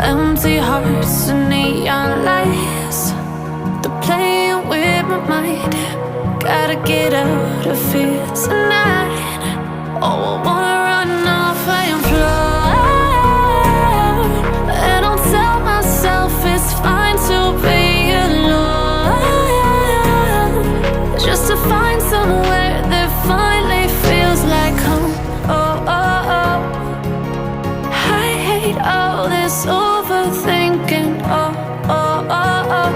empty hearts and neon lights. They're playing with my mind. Gotta get out of here tonight. Oh, I wanna run off and fly. And I'll tell myself it's fine to be alone, just to find somewhere that finally feels like home. Oh, oh, oh. I hate all this overthinking. Oh, oh, oh, oh.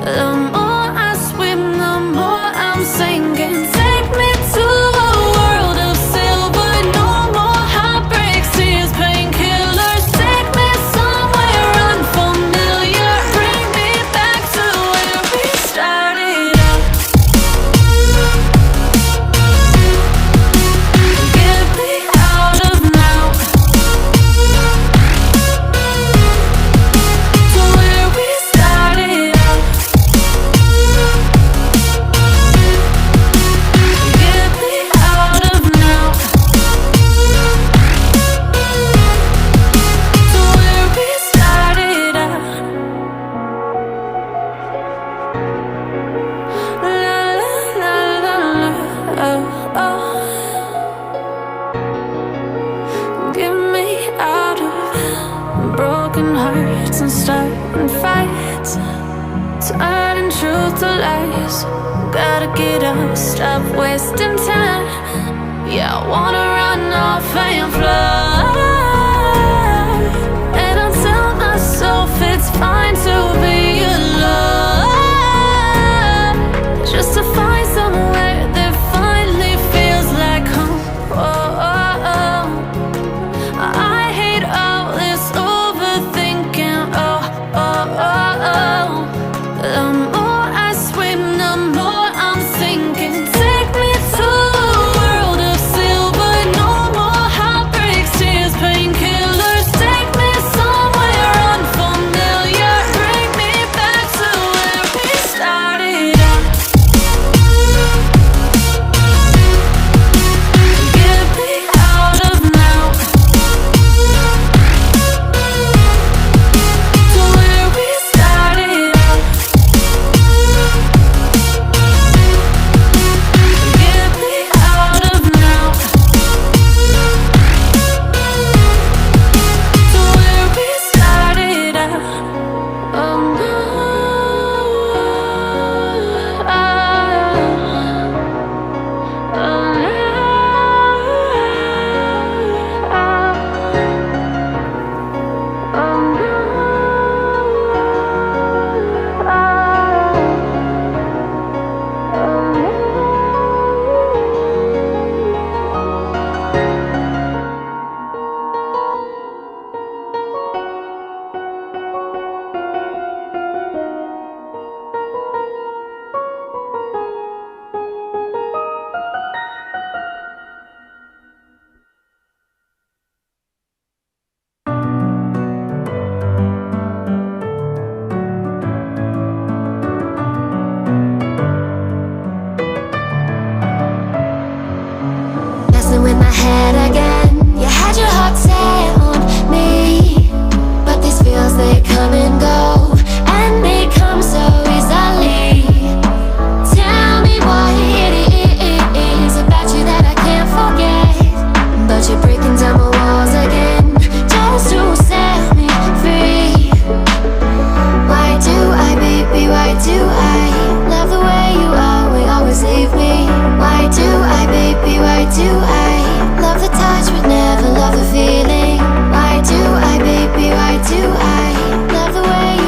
The more I swim, the more I'm sinking. Take me to a world of silver. No more heartbreaks, tears, painkillers. Take me somewhere unfamiliar. Bring me back to where we started out. Get me out of now, to where we started out. Get me out of now, to where we started out. La la la la la, oh, oh. Get me out of broken hearts and starting fights, turning truth to lies. Gotta get up, stop wasting time. Yeah, I wanna run off and fly. And I'll tell myself it's fine to be alone, just to find somewhere that finally feels like home. Oh, oh, oh. I hate all this overthinking. Oh, oh, oh, oh. The more I swim, the more I'm sinking. Take me to a world of silver. No more heartbreaks, tears, painkillers. Take me somewhere unfamiliar. Bring me back to where we started out. Get me out of now, to where we started out. Get me out of now, to where we started out. Oh no, oh Messing with my head again. You had your heart set on me, but these feels, they come and go, and they come so easily. Tell me what it is about you that I can't forget, but you're breaking down my walls again, just to set me free. Why do I, baby, why do I love the way you are, we always leave me? Why do I, baby, why do I love the touch but never love the feeling? Why do I, baby, why do I love the way you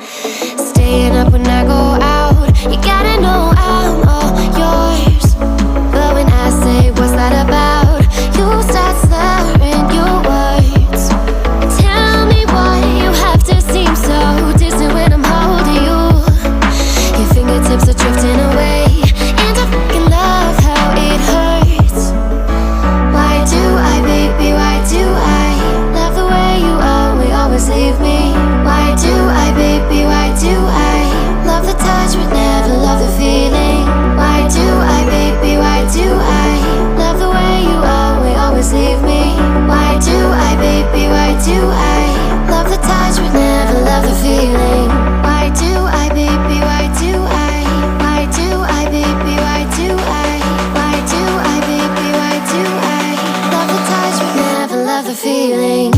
Staying up when I go out, you gotta know I'm all yours. But when I say what's that about, you start slurring your words. Tell me why you have to seem so distant when I'm holding you. Your fingertips are drifting away, and I fucking love how it hurts. Why do I, baby, why do I love the way you always leave me? Why do I, baby, why do I love the touch but never love the feeling? Why do I, baby, why do I love the way you always leave me? Why do I, baby, why do I love the touch but never love the feeling? Why do I, baby, why do I? Why do I, baby, why do I? Why do I, baby, why do I love the touch but never love the feeling?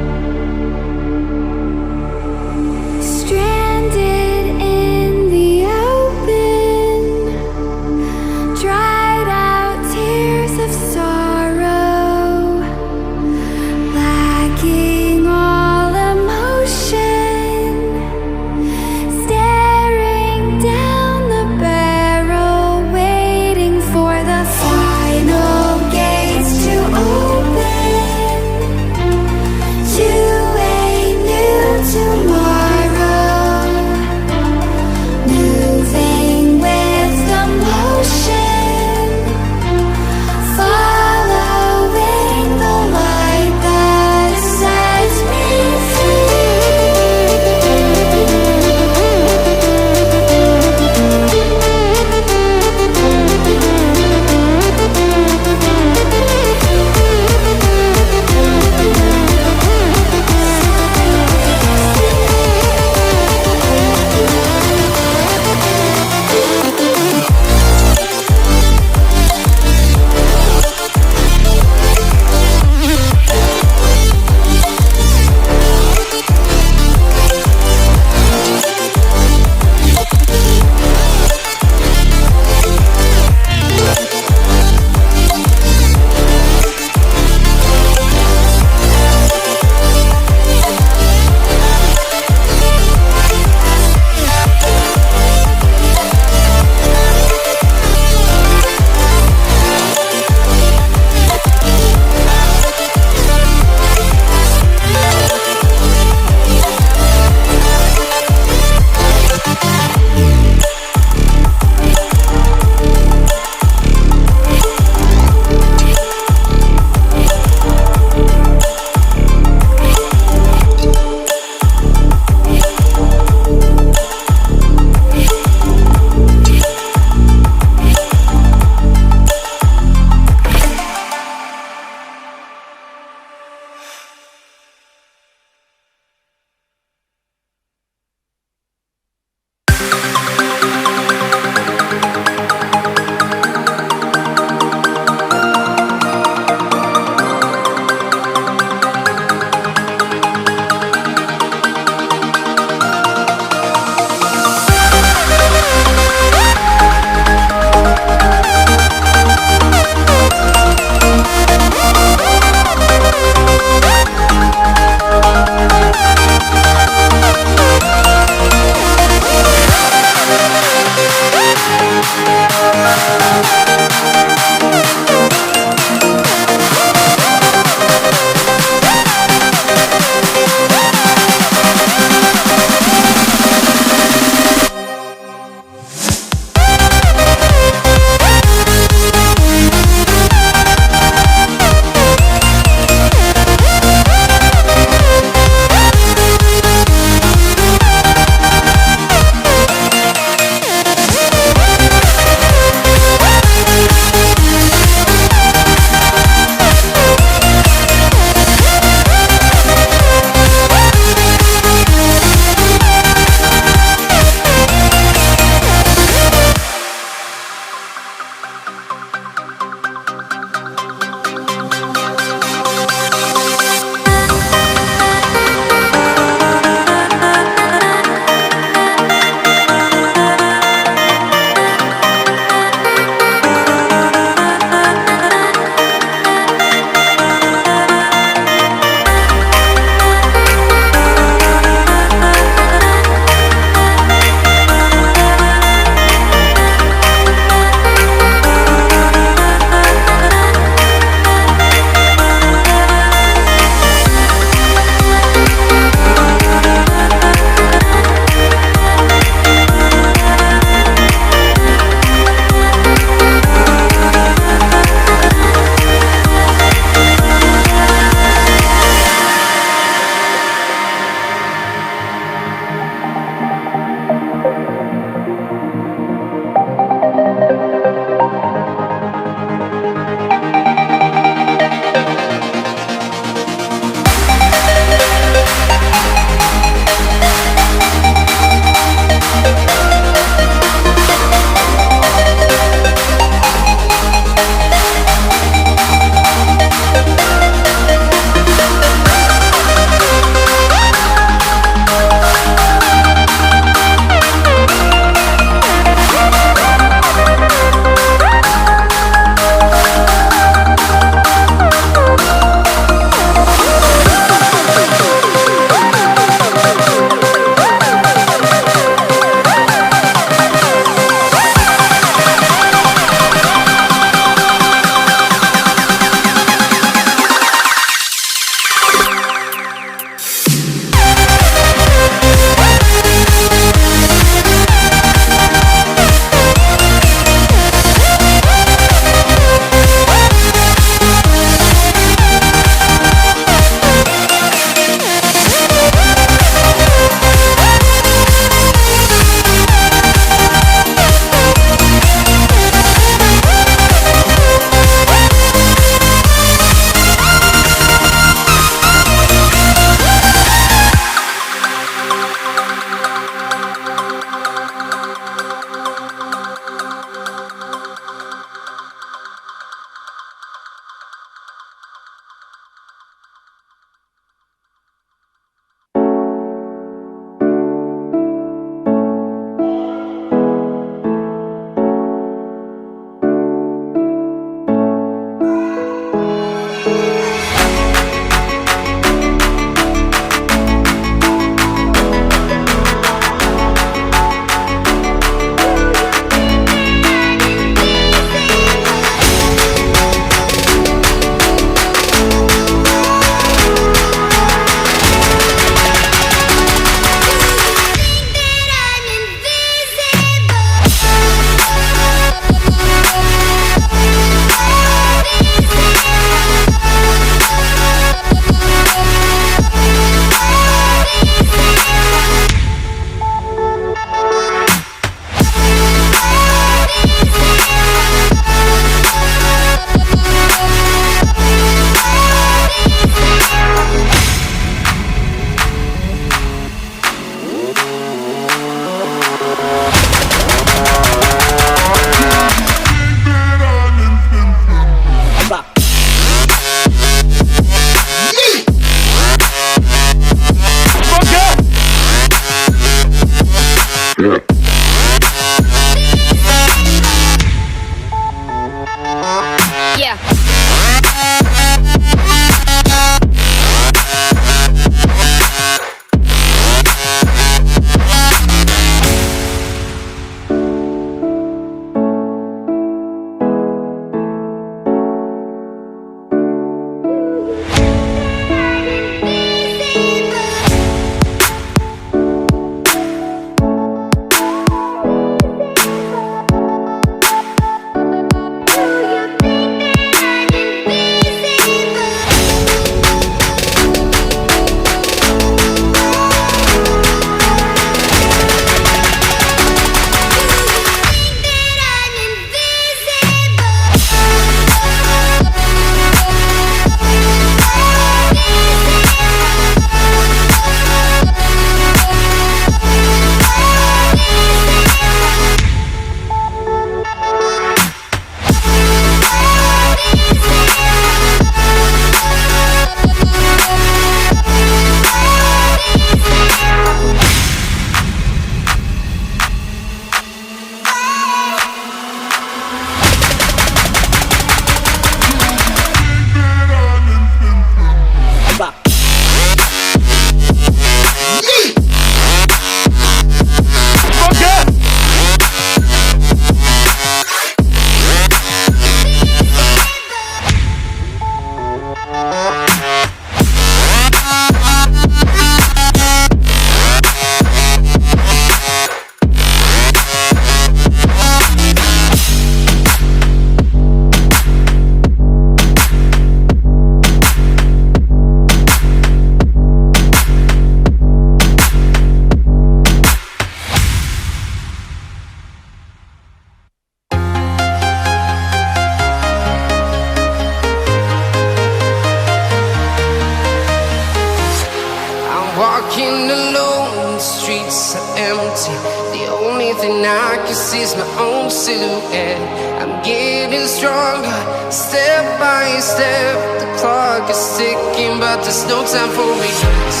thing I can see is my own silhouette. I'm getting stronger, step by step. The clock is ticking, but there's no time for regrets.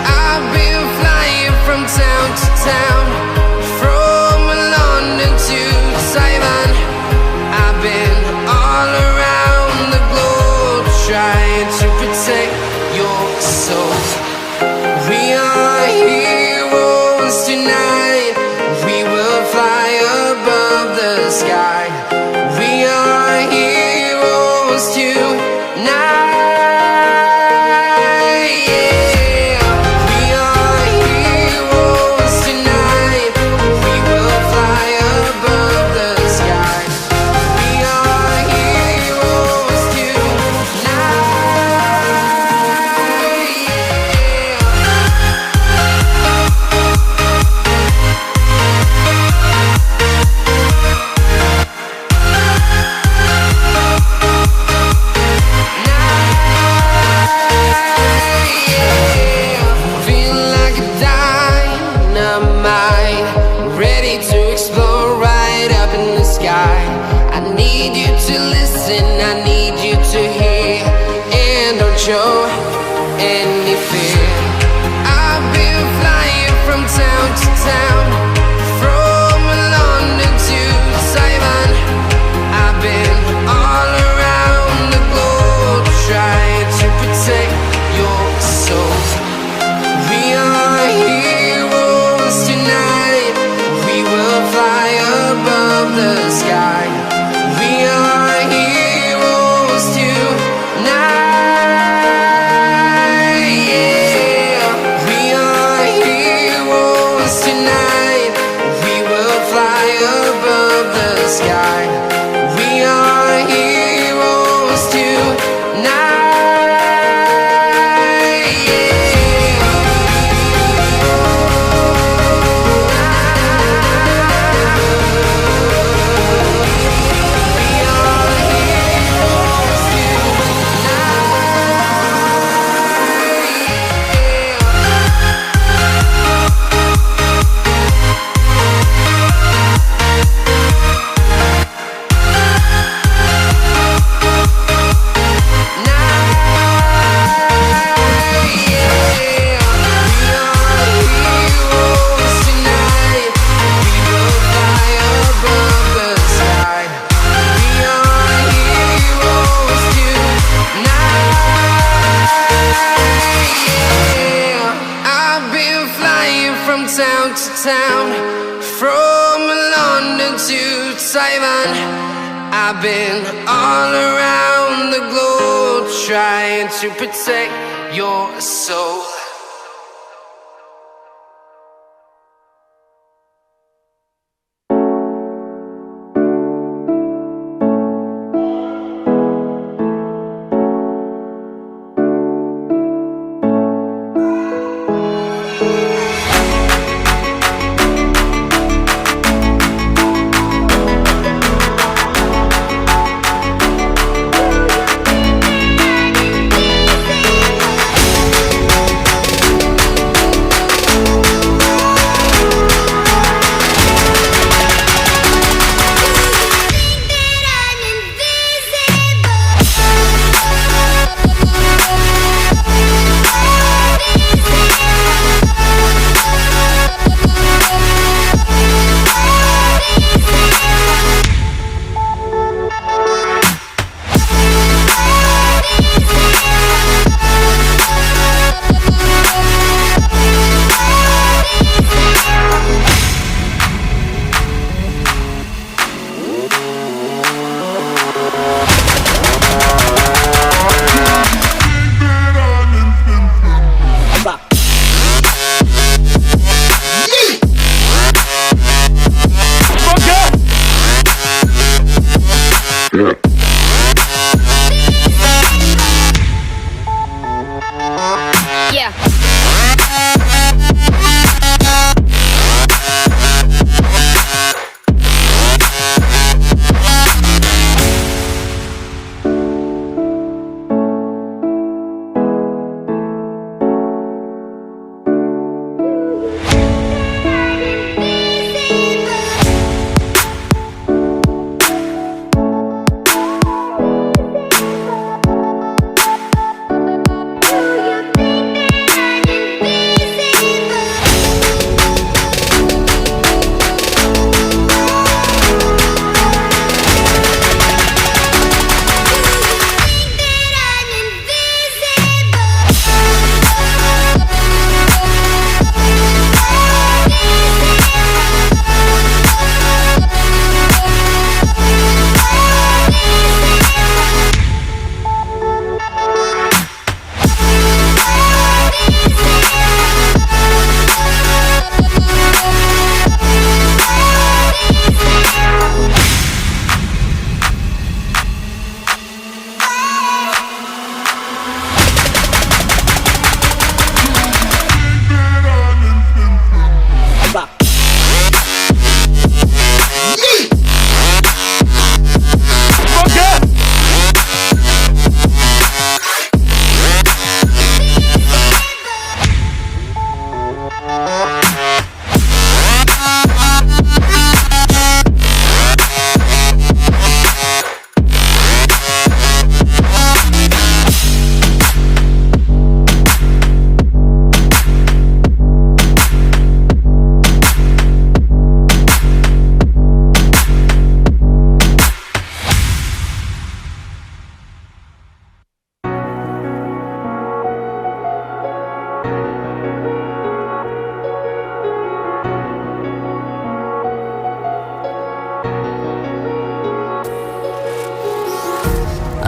I've been flying from town to town, from London to Taiwan. I've been all around the globe, trying to protect your soul. We are heroes tonight. We will fly above the sky. We are heroes tonight. Show any fear. I've been flying from town to town, from London to Taiwan. I've been all around the globe, trying to protect your soul. We are heroes tonight. We will fly above the sky. We are heroes tonight. I've been all around the globe, trying to protect your soul.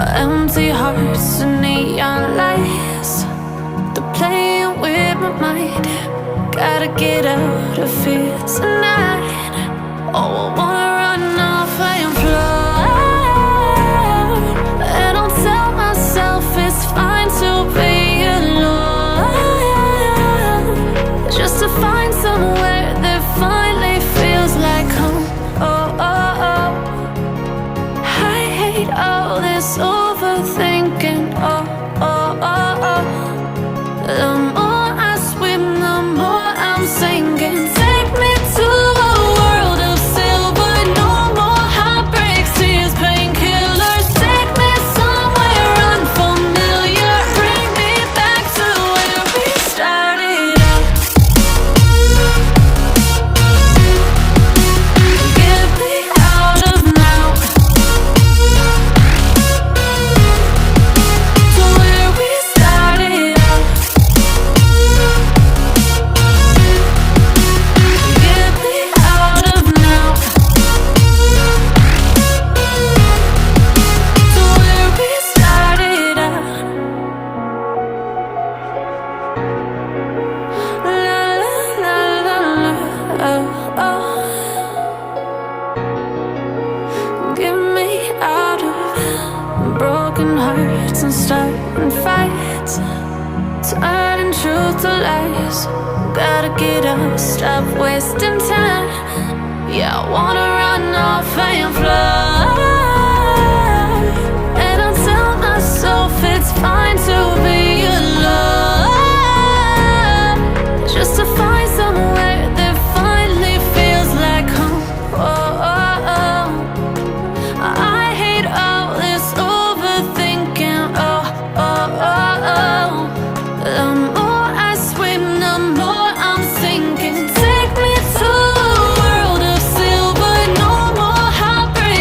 Empty hearts and neon lights, they're playing with my mind. Gotta get out of here tonight. Oh, I wanna run off and fly. And I'll tell myself it's fine to be alone, just to find somewhere that finally feels like home. Oh, oh, oh. I hate all this overthinking. Oh, oh, oh, oh. The more I swim, the more I'm sinking. Take me to a world of silver. No more heartbreaks, tears, painkillers. Take me somewhere unfamiliar. Bring me back to where we started out. Get me out of now, to where we started out. Get me out of now, to where we started out. La la la la la, oh, oh. Get me out of broken hearts and starting fights, turning truth to lies. Gotta get up, stop wasting time. Yeah, I wanna run off and fly. And I'll tell myself it's fine to be alone, just to find somewhere that finally feels like home. Oh, oh, oh. I hate all this overthinking. Oh, oh, oh, oh. The more I swim, the more I'm sinking. Take me to a world of silver. No more heartbreaks.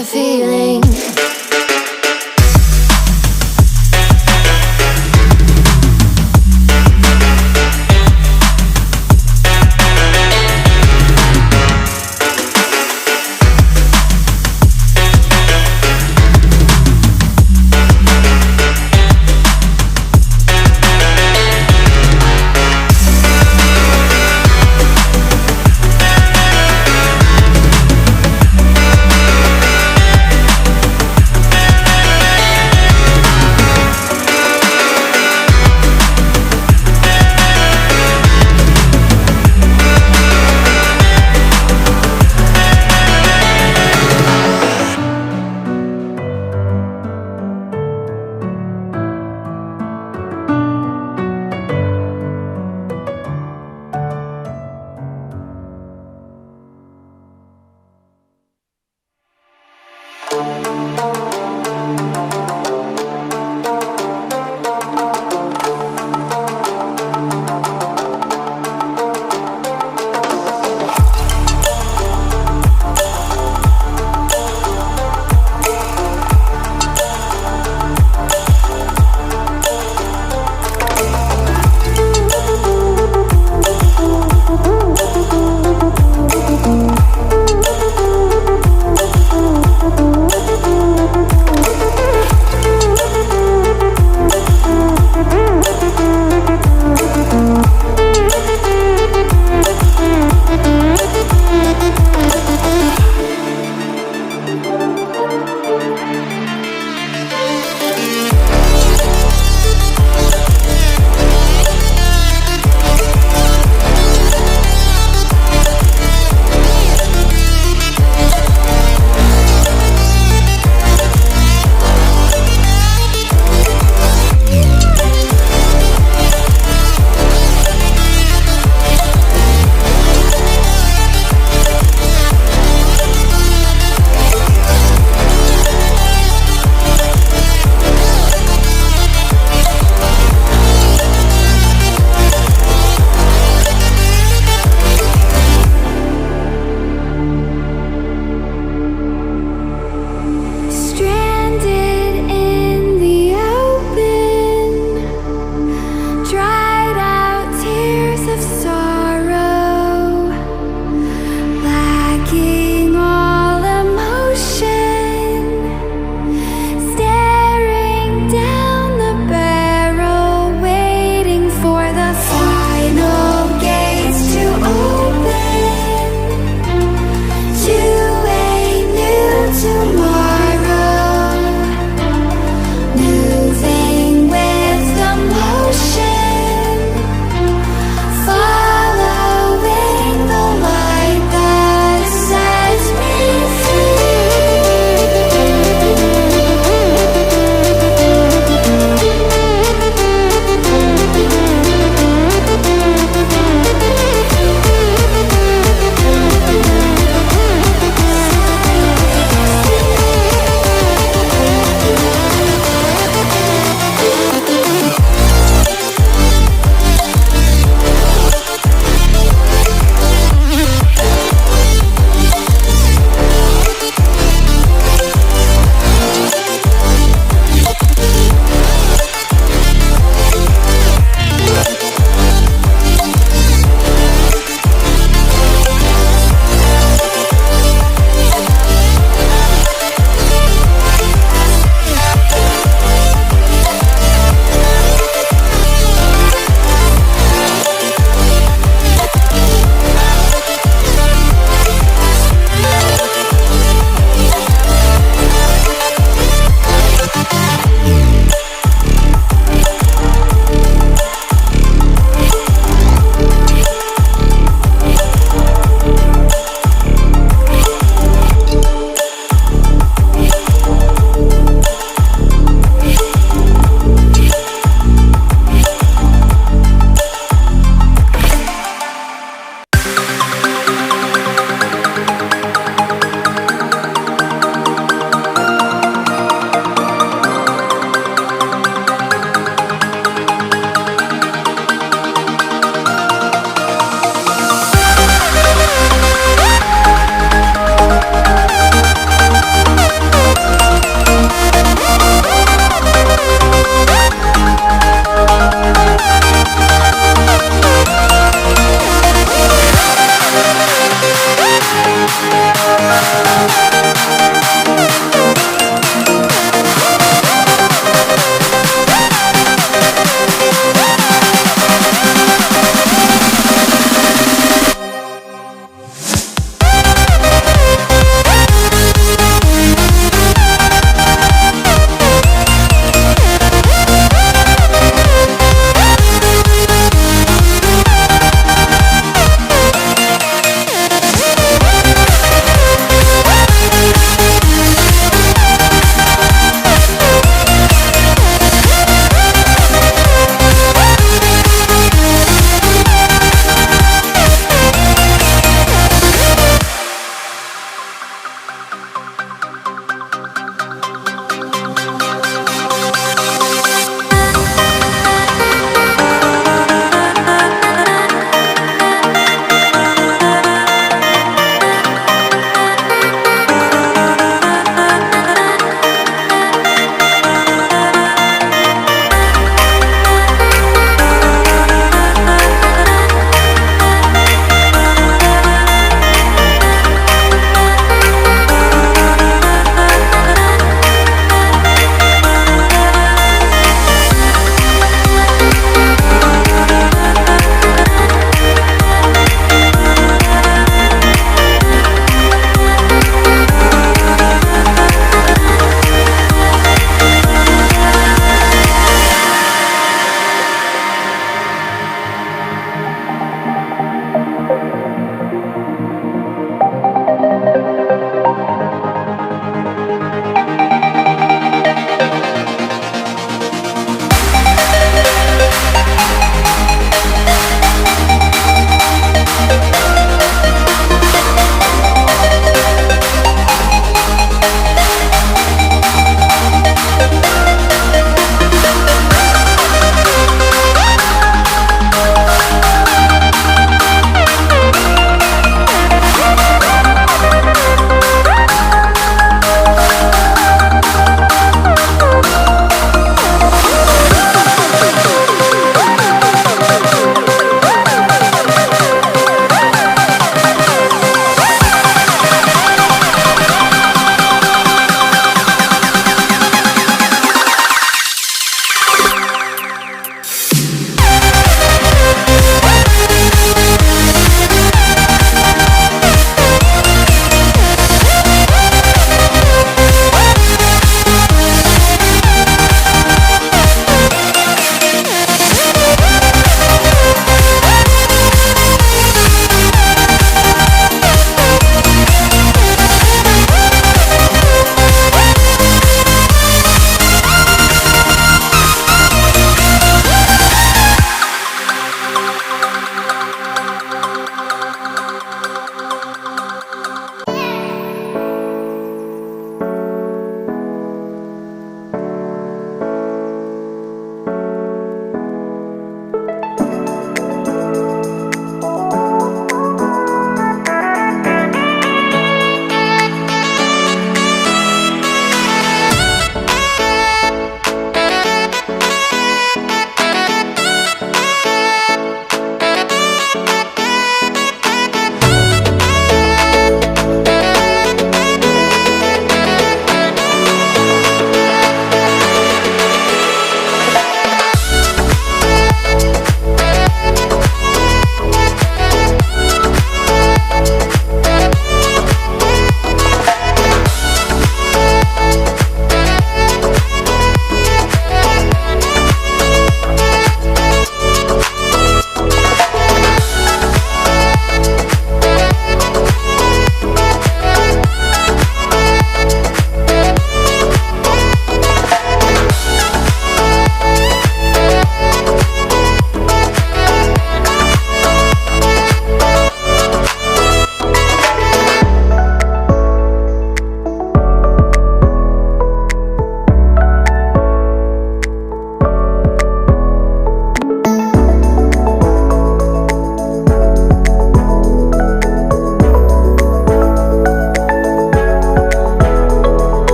the feeling.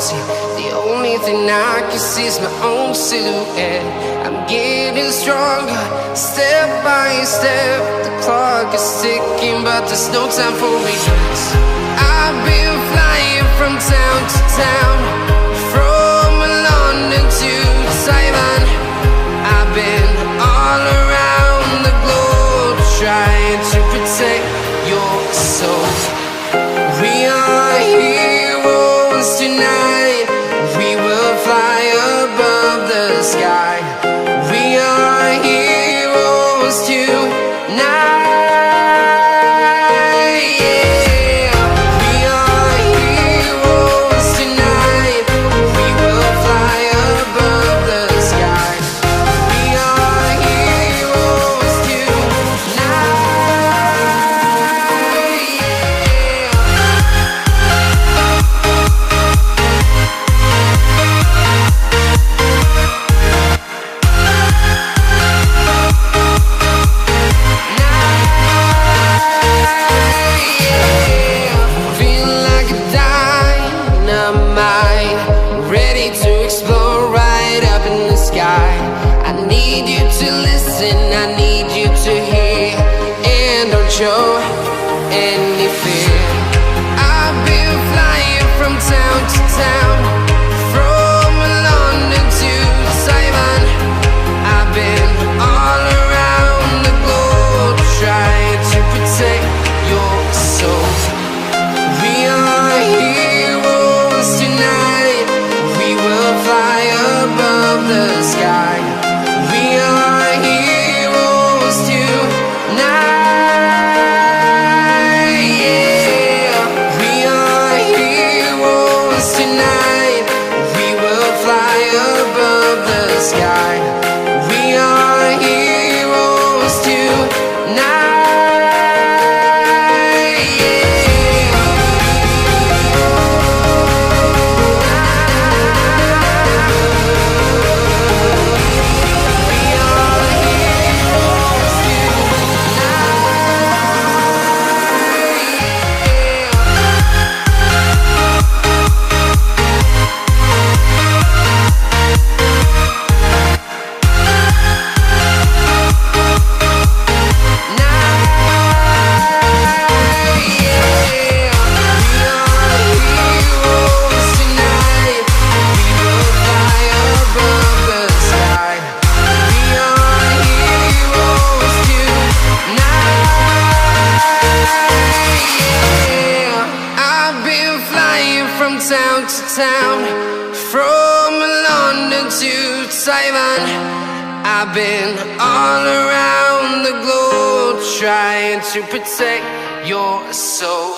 empty. The only thing I can see is my own silhouette. I'm getting stronger, step by step. The clock is ticking, but there's no time for regrets. I've been flying from town to town, from London to Taiwan. I've been all around the globe, trying to protect your soul. We are heroes tonight. We will fly above the sky. We are heroes tonight. Yeah. We are heroes tonight. We will fly above the sky. We are heroes tonight. Feeling like a dynamite, ready to explode right up in the sky. I need you to listen, I need you to hear, and don't show any fear. I've been flying from town to town, from London to Taiwan. I've been all around the globe, trying to protect your soul. We are heroes tonight. We will fly above the sky. We are heroes tonight. Yeah. We are heroes tonight. We will fly above the sky. We are heroes tonight. Town to town, from London to Taiwan. I've been all around the globe, trying to protect your soul.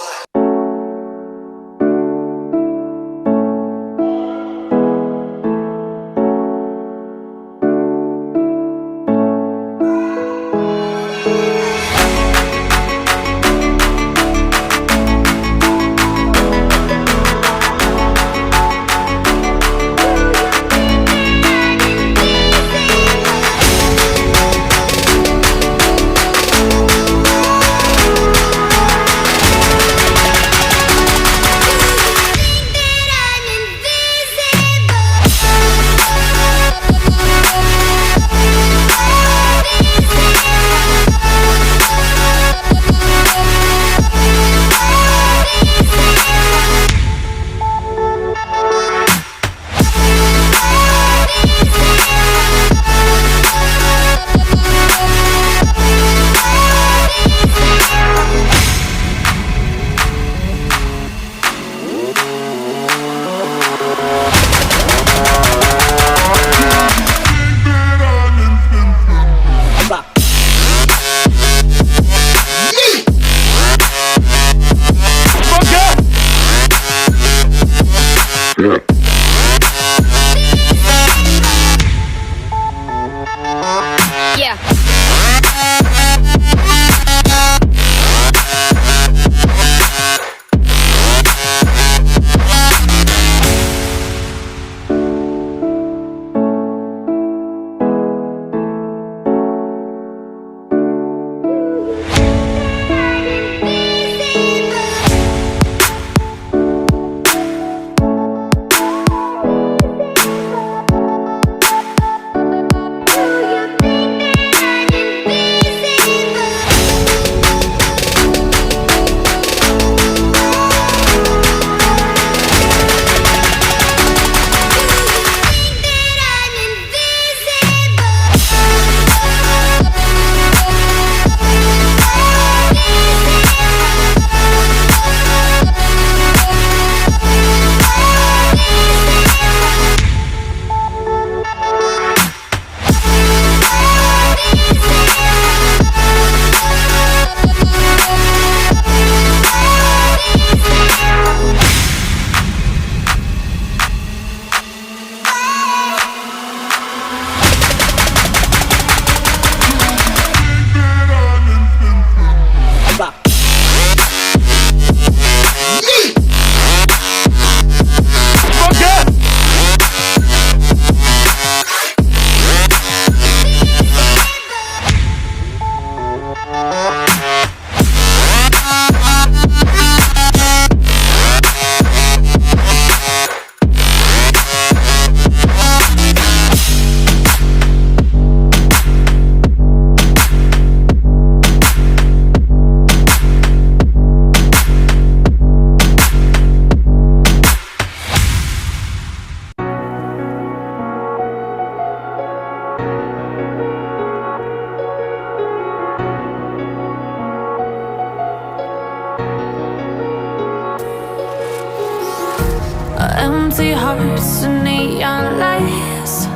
empty hearts and neon lights.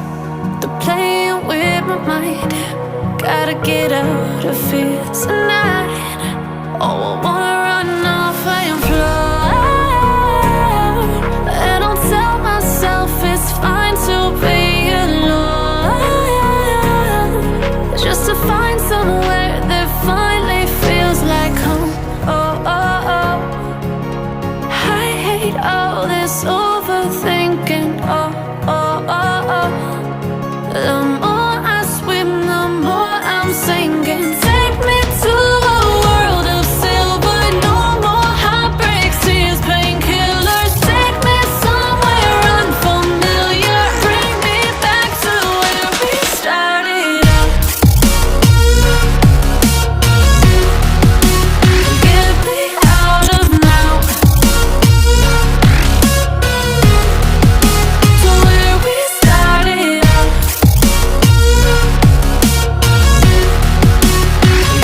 They're playing with my mind. Gotta get out of here tonight. Oh, I wanna run off and fly. And I'll tell myself it's fine to be alone, just to find somewhere that finally feels like home. Oh, oh, oh. I hate all this overthinking. Oh, oh, oh, oh. The more I swim, the more I'm sinking. Take me to a world of silver. No more heartbreaks, tears, painkillers. Take me somewhere unfamiliar. Bring me back to where we started out. Get me out of now, to where we started out.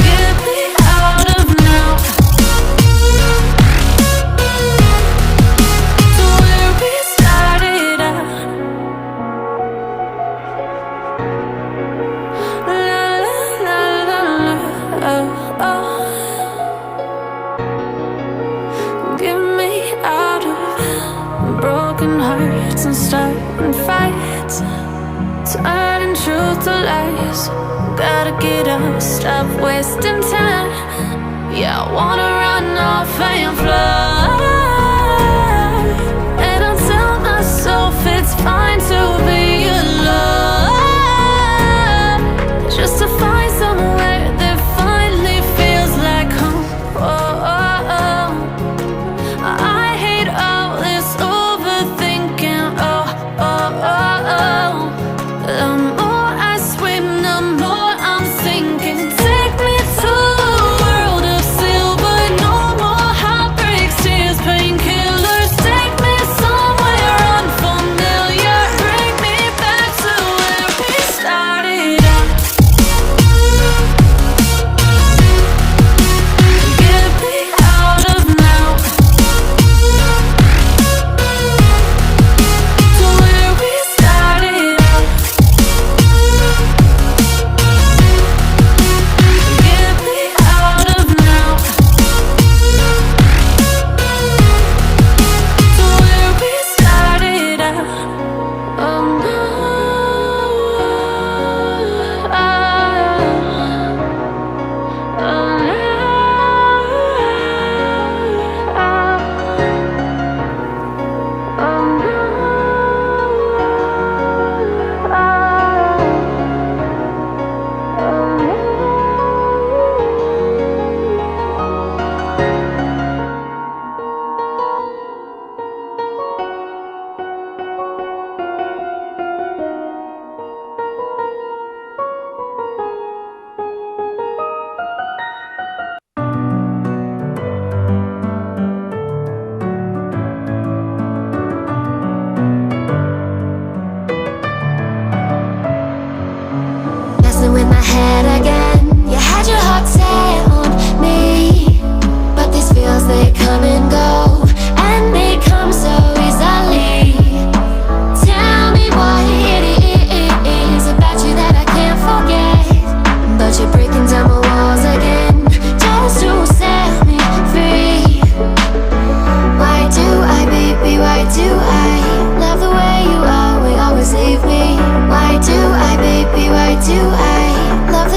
Get me out of now, to where we started out. La la la la la, oh, oh. Get me out of broken hearts and starting fights, turning truth to lies. Gotta get up, stop wasting time. Yeah, I wanna run off and fly. And I'll tell myself it's fine to be alone, just to find somewhere that finally feels like home. Oh, oh, oh. I hate all this overthinking. Oh, oh, oh, oh. The more I swim, the more I'm sinking. Take me to a world of silver. No more heartbreaks, tears, painkillers. Take me somewhere unfamiliar. Bring me back to where we started out. Get me out of now, to where we started out. Get me out of now, to where we started out. Oh no, oh Messing with my head again. You had your heart set on me, but these feels, they come and go, and they come so easily. Tell me what it is about you that I can't forget, but you're breaking down my walls again, just to set me free. Why do I, baby, why do I love the way you always leave me? Why do I, baby, why do I love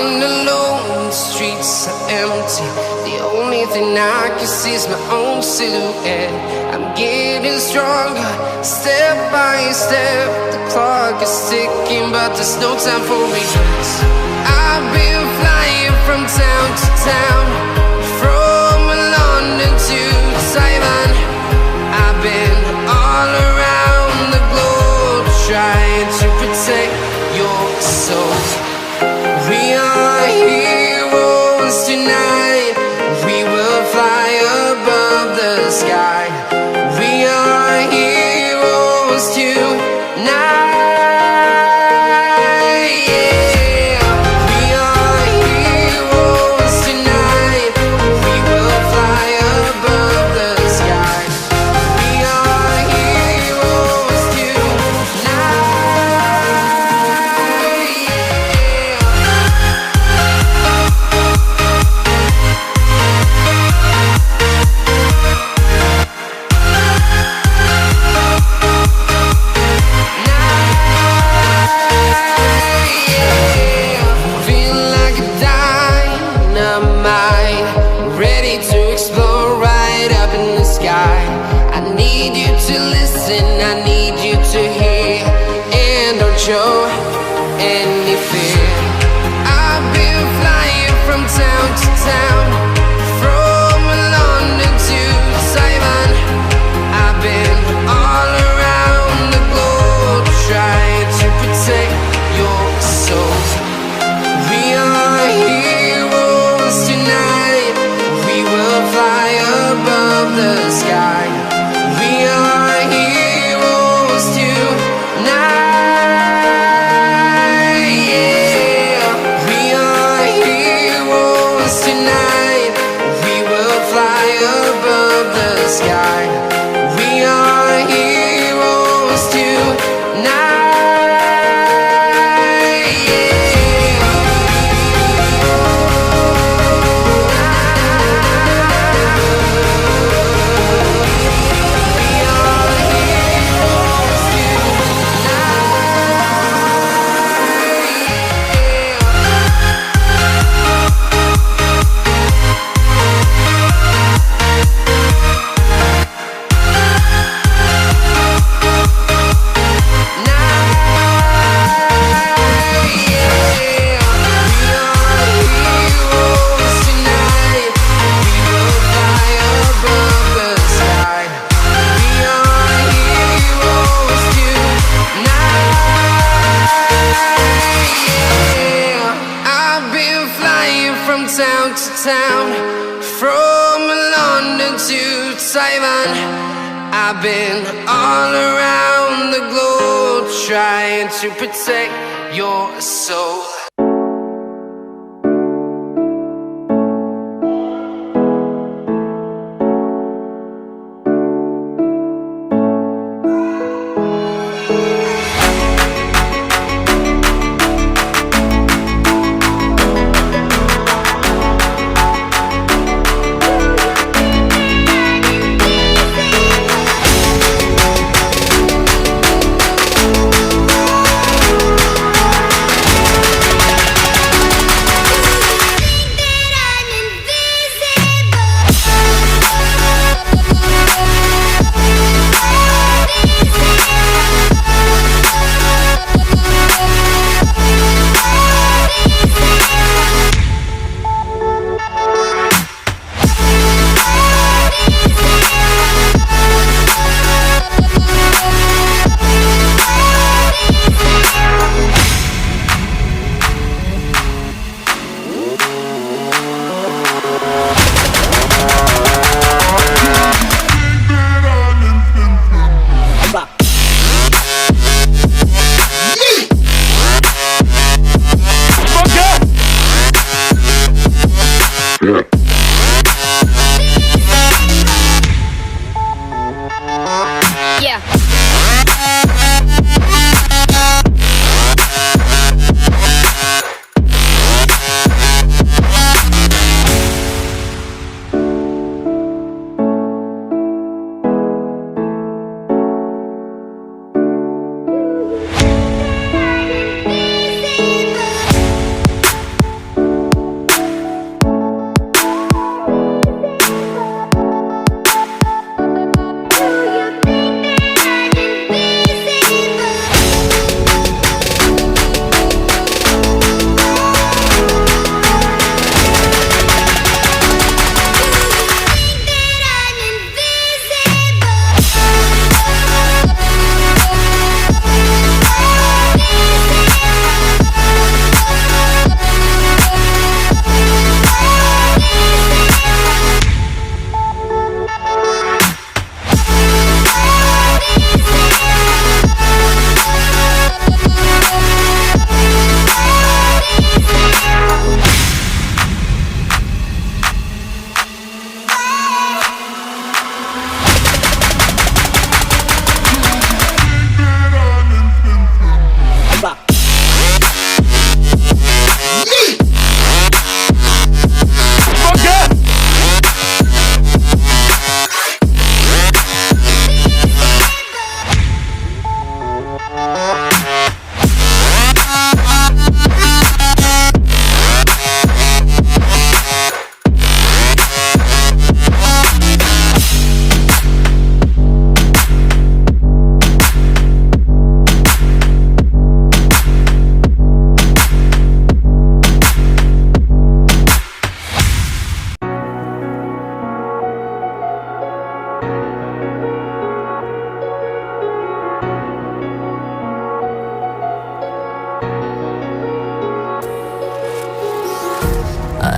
Walking alone, the streets are empty. The only thing I can see is my own silhouette. I'm getting stronger, step by step. The clock is ticking, but there's no time for regrets. I've been flying from town to town, from London to Taiwan. I've been all around the globe, trying to protect your soul. We are heroes tonight. We will fly above the sky. We are heroes tonight. Yeah. We are heroes tonight. We will fly above the sky. We are heroes tonight. Feel like a dynamite, ready to explode right up in the sky. I need you to listen, I need you to hear, and don't show any fear. I've been flying from town to town, from London to Taiwan. I've been all around the globe, trying to protect your soul. We are heroes tonight. We will fly above the sky. We are heroes tonight. Yeah. We are heroes tonight. We will fly above the sky. We are heroes tonight. Town to town, from London to Taiwan. I've been all around the globe, trying to protect your soul.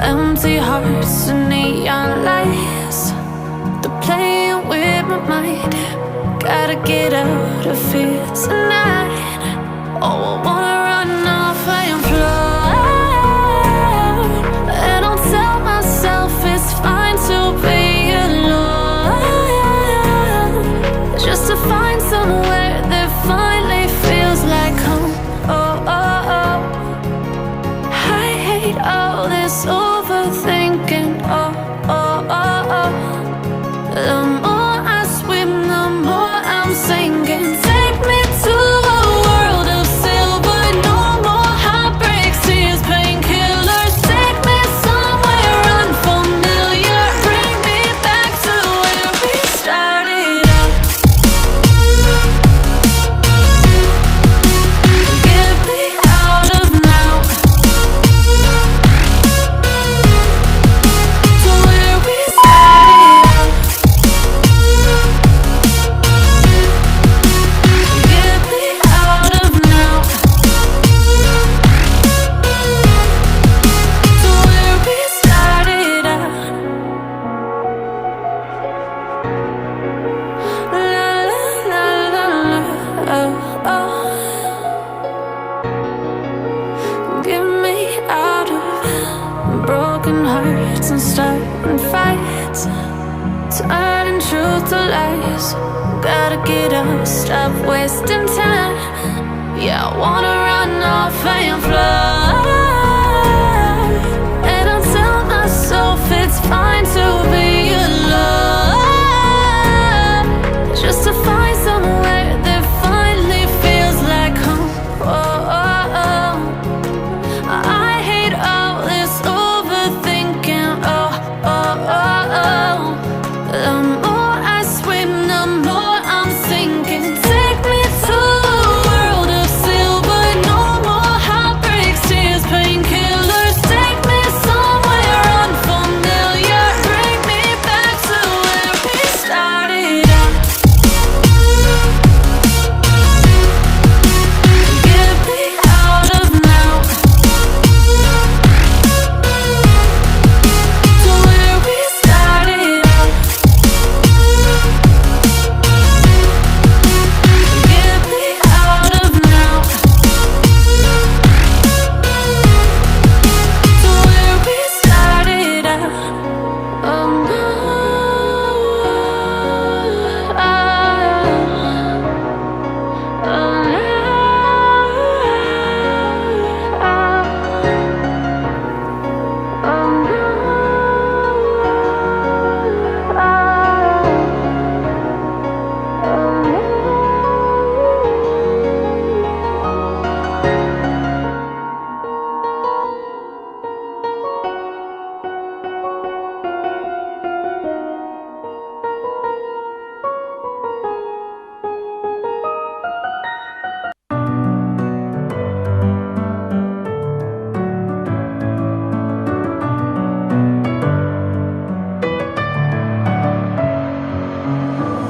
Empty hearts and neon lights, they're playing with my mind. Gotta get out of here tonight. Oh, I wanna run off and fly, and I'll tell myself it's fine to be alone, just to find somewhere that finally feels like home. Oh, oh, oh. I hate all this overthinking. Oh, oh, oh, oh. The more I swim, the more I'm sinking. Take me to a world of silver. No more heartbreaks, tears, painkillers. Take me somewhere unfamiliar. Bring me back to where we started out. Get me out of now, to where we started out. Get me out of now, to where we started out. La la la la la, oh, oh. Get me out of broken hearts and starting fights, turning truth to lies. Gotta get up, stop wasting time. Yeah, I wanna run off and fly, and I'll tell myself it's fine to be alone, just to find somewhere that finally feels like home. Oh, oh, oh. I hate all this overthinking. Oh, oh, oh, oh. The more I swim, the more I'm sinking. Take me to a world of silver. No more heartbreaks, tears, painkillers. Take me somewhere unfamiliar. Bring me back to where we started out. Get me out of now, to where we started out. Get me out of now, to where we started out. Oh no, oh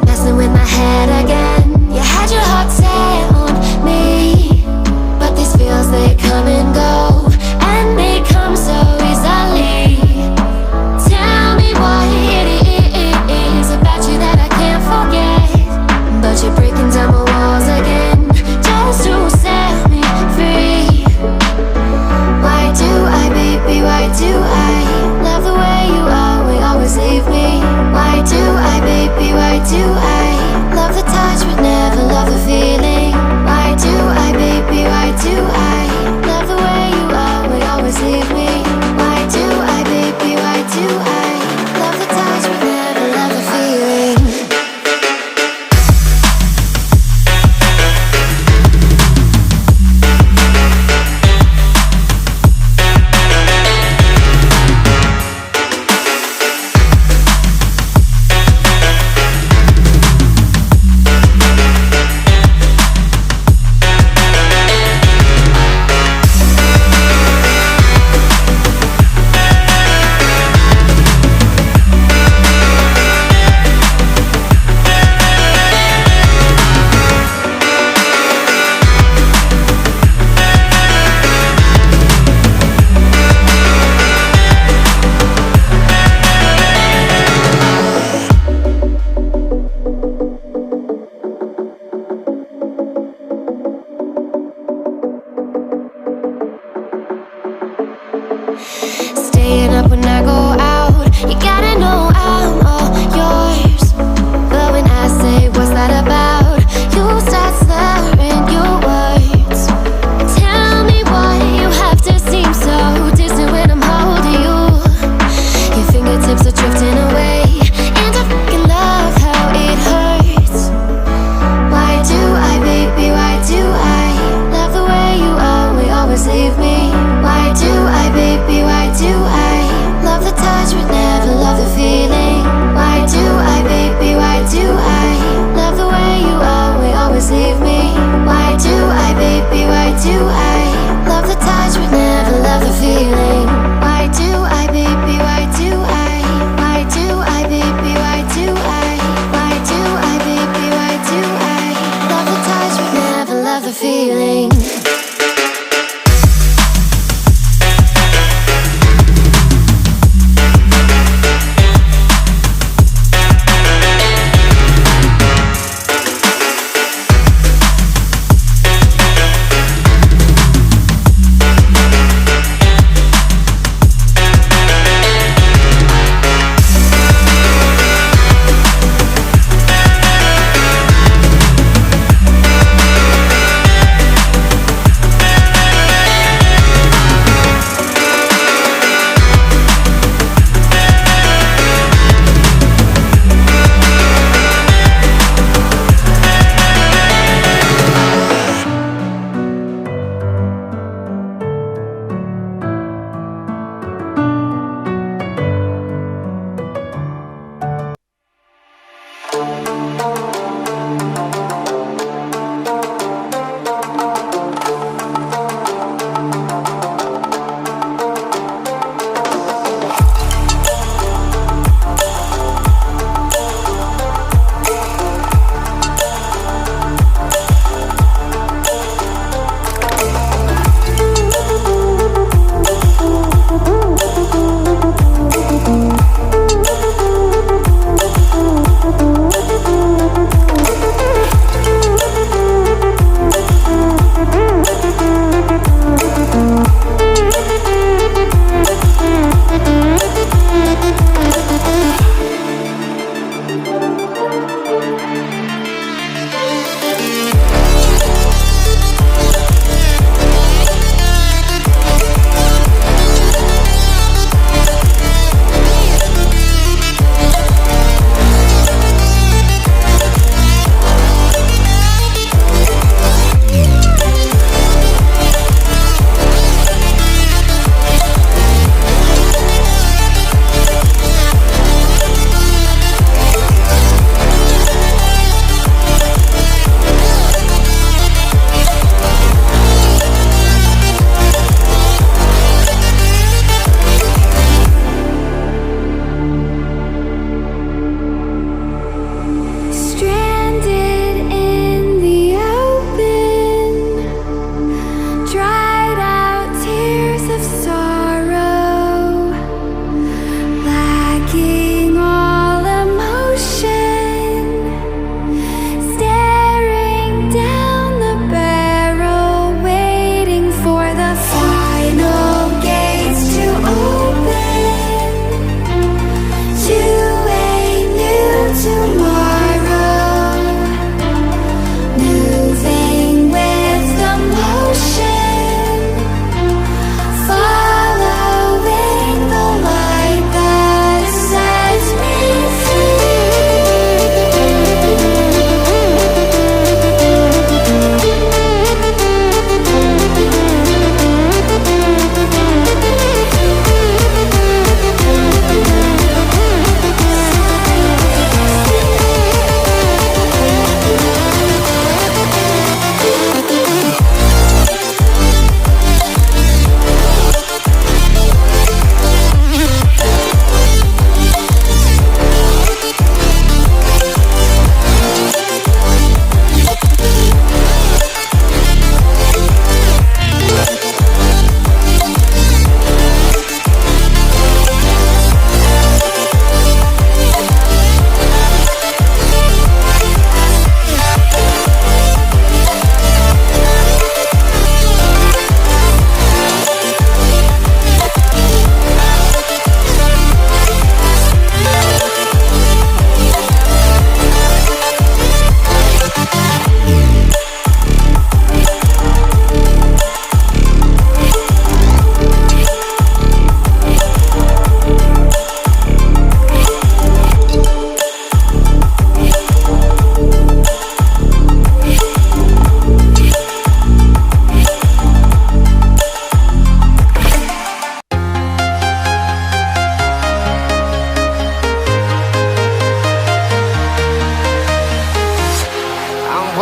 Messing with my head again. You had your heart set on me, but these feels, they come and go, and they come so easily. Tell me what it is about you that I can't forget, but you're breaking down my walls again, just to set me free. Why do I, baby, why do I love the way you always leave me? Why do I, baby, why do I love the touch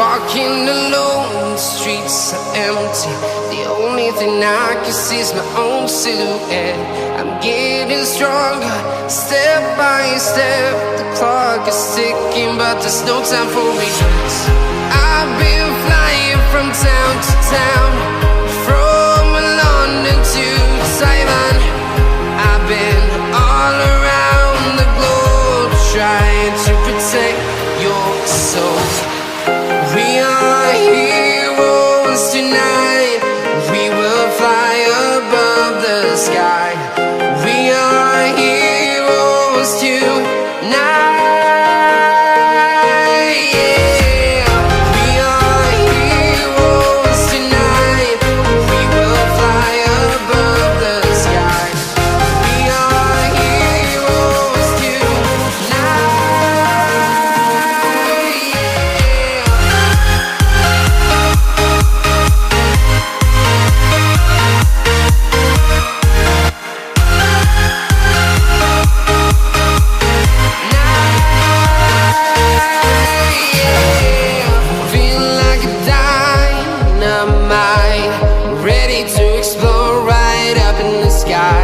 Walking alone, the streets are empty. The only thing I can see is my own silhouette. I'm getting stronger, step by step. The clock is ticking, but there's no time for regrets. I've been flying from town to town, from London to Taiwan. I've been all around the globe, trying to protect your soul. We are heroes tonight. We will fly above the sky. We are heroes tonight. Yeah. We are heroes tonight. We will fly above the sky. We are heroes tonight. Feel like a dynamite, ready to explode right up in the sky.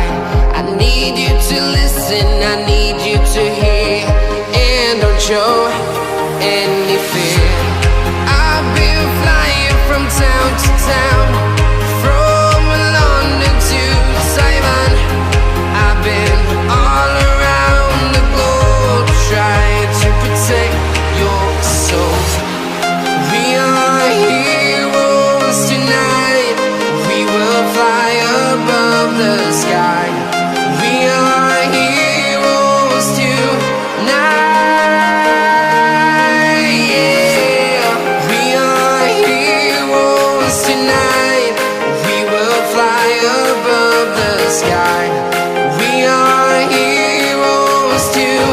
I need you to listen, I need you to hear, and don't show any fear. I've been flying from town to town, from London to Taiwan. I've been all around the globe, trying to protect your soul. We are heroes tonight. We will fly above the sky. We are heroes tonight. Yeah. We are heroes tonight. We will fly above the sky. We are heroes tonight.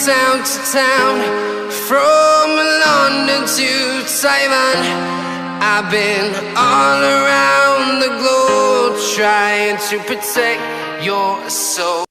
Town to town, from London to Taiwan. I've been all around the globe, trying to protect your soul.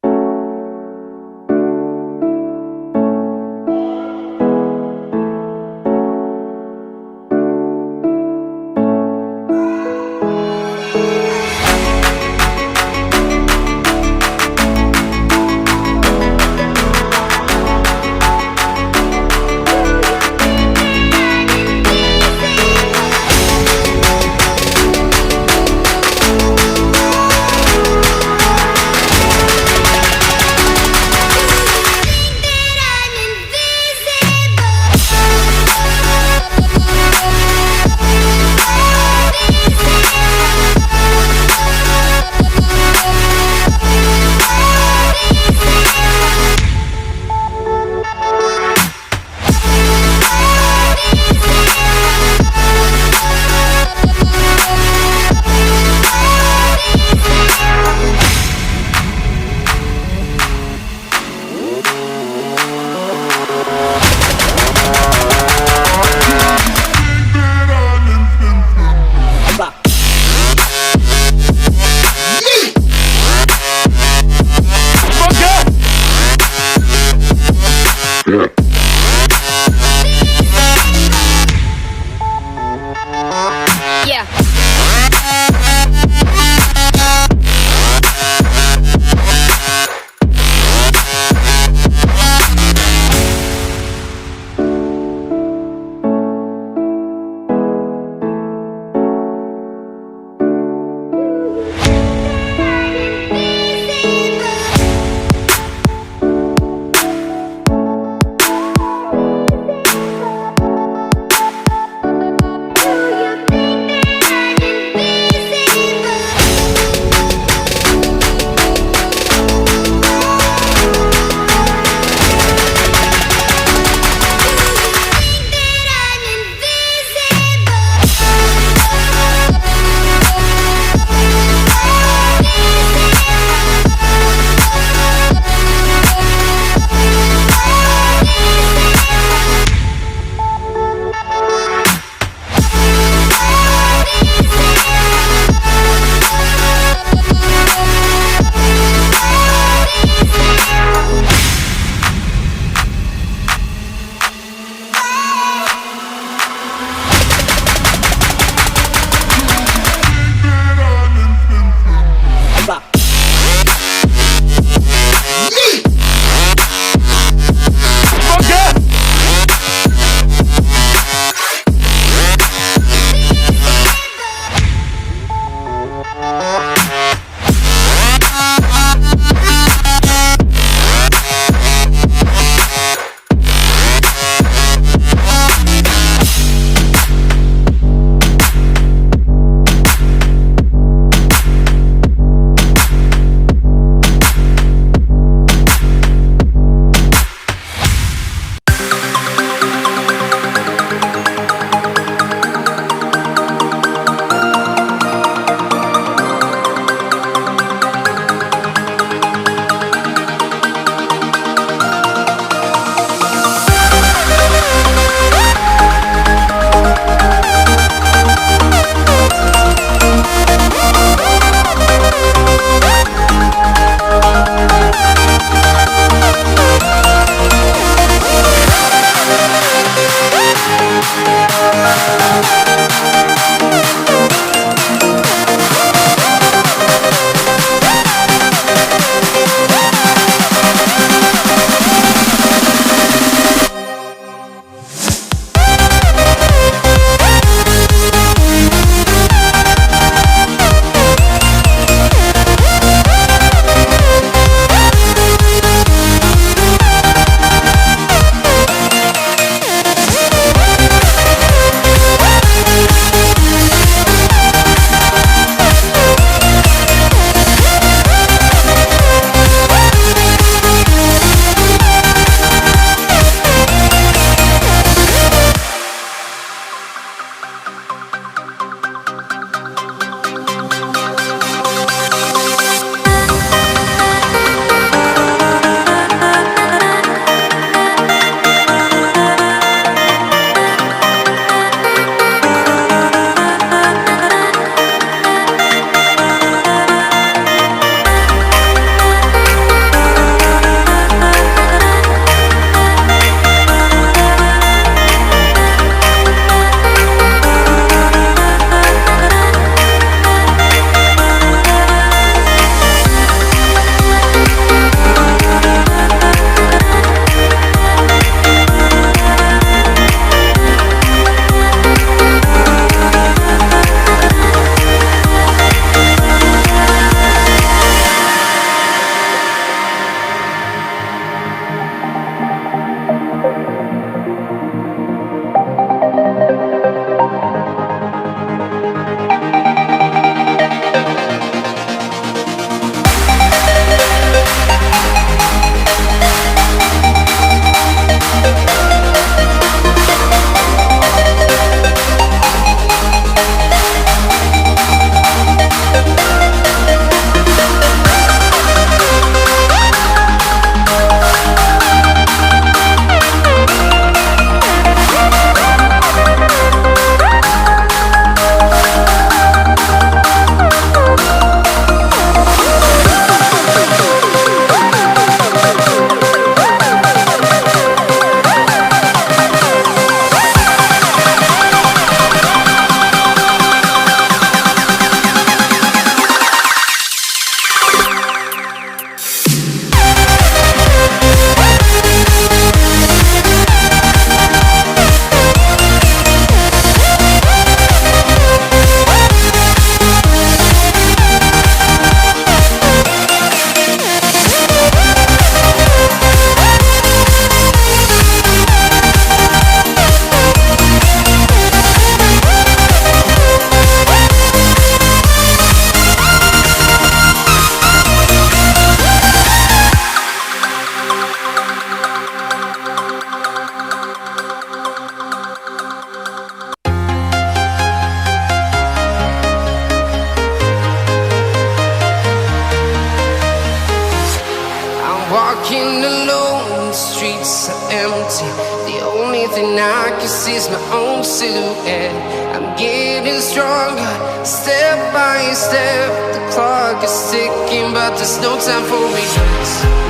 Walking alone, the streets are empty. The only thing I can see is my own silhouette. I'm getting stronger, step by step. The clock is ticking, but there's no time for regrets.